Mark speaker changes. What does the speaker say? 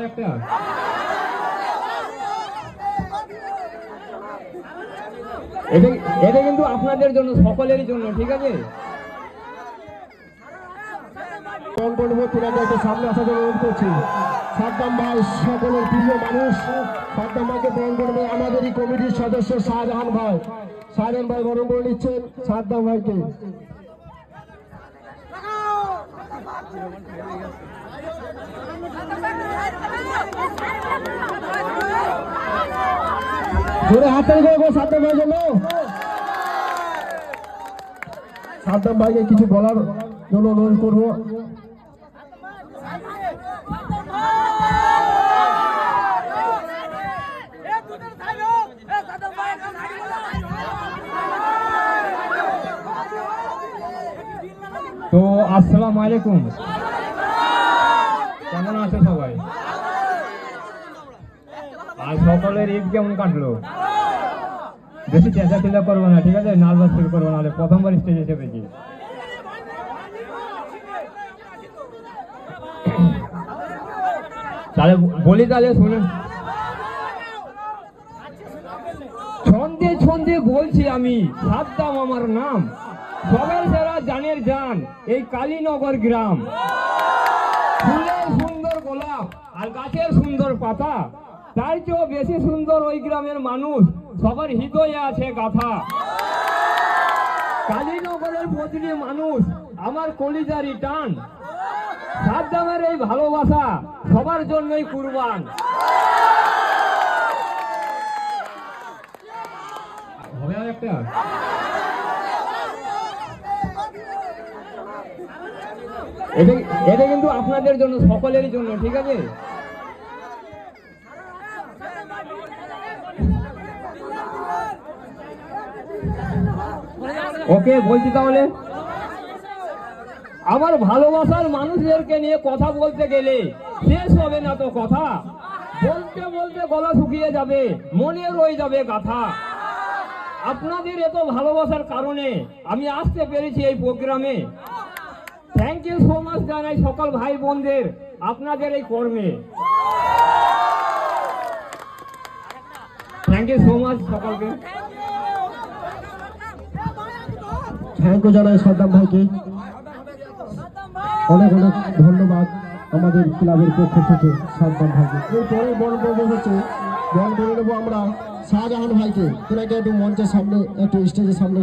Speaker 1: একটা এটা কিন্তু আপনাদের জন্য, সকলেরই জন্য, ঠিক আছে?
Speaker 2: সামনে আসার জন্য অনুরোধ করছি। সাদ্দাম ভাই সকলের প্রিয় মানুষ, সাদ্দাম ভাইকে বরণ করবে আমাদেরই কমিটির সদস্য শাহজাহান ভাই। শাহজাহান ভাই বরণ করে নিচ্ছেন সাদ্দাম ভাইকে। জোরে হাততালি করবো সাদ্দাম ভাইয়ের জন্য। সাদ্দাম ভাইকে কিছু বলার জন্য অনুরোধ করবো।
Speaker 1: তো আসসালামু আলাইকুম, কেমন আছো সবাই? আর সকলের ঈদ কেমন কাটলো? বেশি চেঁচাচিল্লা করবো না, ঠিক আছে? নার্ভাস ফিল করবো, নাহলে প্রথমবার স্টেজে চেপেছি। তাহলে বলি, তাহলে শুনে ছন্দে ছন্দে বলছি আমি, সাদ্দাম আমার নাম, সবার যারা জানের জান এই কালীনগর গ্রাম। ফুলের সুন্দর গোলাপ আর গাছের সুন্দর পাতা, তার চেয়েও বেশি সুন্দর ওই গ্রামের মানুষ, সবার হৃদয়ে আছে গাথা। কালীনগরের প্রতিটি মানুষ আমার কলিজারি টান, সাদ্দামের এই ভালোবাসা সবার জন্যই কুরবান। হবে আর একটা এটা কিন্তু আপনাদের জন্য, সকলেরই জন্য, ঠিক আছে? ওকে, বলছি তাহলে। আমার ভালোবাসার মানুষদেরকে নিয়ে কথা বলতে গেলে শেষ হবে না তো কথা, বলতে বলতে গলা শুকিয়ে যাবে, মনে রয়ে যাবে গাথা। আপনাদের এত ভালোবাসার কারণে আমি আসতে পেরেছি এই প্রোগ্রামে। থ্যাংক ইউ সো মাচ জানাই সকল ভাই বোনদের আপনাদের এই কর্মে। থ্যাংক ইউ সো মাচ সকলকে।
Speaker 2: থ্যাংক ইউ জানাই সাদ্দাম ভাইকে, অনেক অনেক ধন্যবাদ আমাদের ক্লাবের পক্ষ থেকে সাদ্দাম ভাইকে। এরপরে বরণ করে হচ্ছে, বরণ করে নেবো আমরা শাহজাহান ভাইকে। তোনাকে একটু মঞ্চের সামনে, একটু স্টেজের সামনে